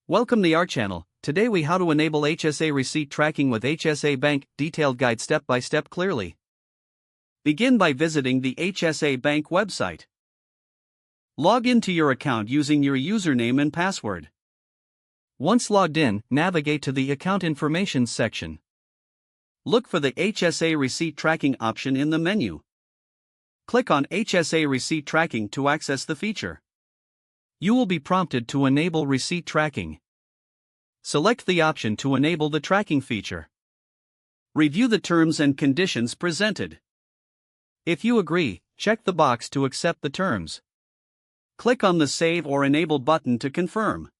Welcome to our channel. Today we how to enable HSA receipt tracking with HSA Bank, detailed guide step by step clearly. Begin by visiting the HSA Bank website. Log into your account using your username and password. Once logged in, navigate to the account information section. Look for the HSA receipt tracking option in the menu. Click on HSA receipt tracking to access the feature. You will be prompted to enable receipt tracking. Select the option to enable the tracking feature. Review the terms and conditions presented. If you agree, check the box to accept the terms. Click on the Save or Enable button to confirm.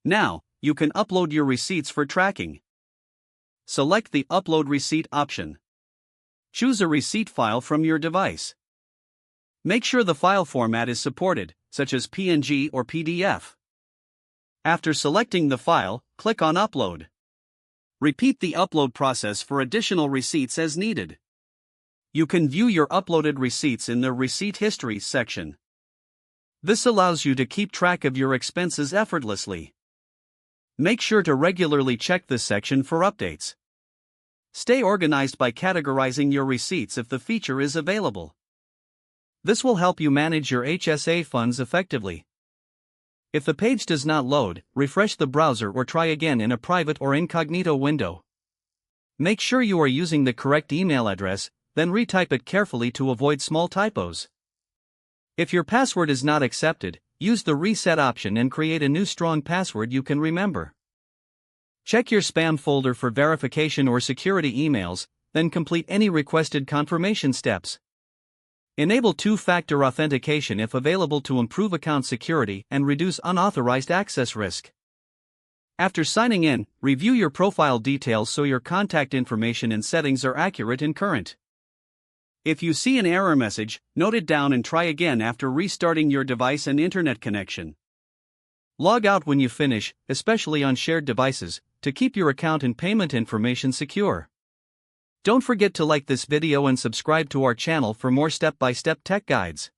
Now, you can upload your receipts for tracking. Select the Upload Receipt option. Choose a receipt file from your device. Make sure the file format is supported, such as PNG or PDF. After selecting the file, click on Upload. Repeat the upload process for additional receipts as needed. You can view your uploaded receipts in the Receipt History section. This allows you to keep track of your expenses effortlessly. Make sure to regularly check this section for updates. Stay organized by categorizing your receipts if the feature is available. This will help you manage your HSA funds effectively. If the page does not load, refresh the browser or try again in a private or incognito window. Make sure you are using the correct email address, then retype it carefully to avoid small typos. If your password is not accepted, use the reset option and create a new strong password you can remember. Check your spam folder for verification or security emails, then complete any requested confirmation steps. Enable two-factor authentication if available to improve account security and reduce unauthorized access risk. After signing in, review your profile details so your contact information and settings are accurate and current. If you see an error message, note it down and try again after restarting your device and internet connection. Log out when you finish, especially on shared devices, to keep your account and payment information secure. Don't forget to like this video and subscribe to our channel for more step-by-step tech guides.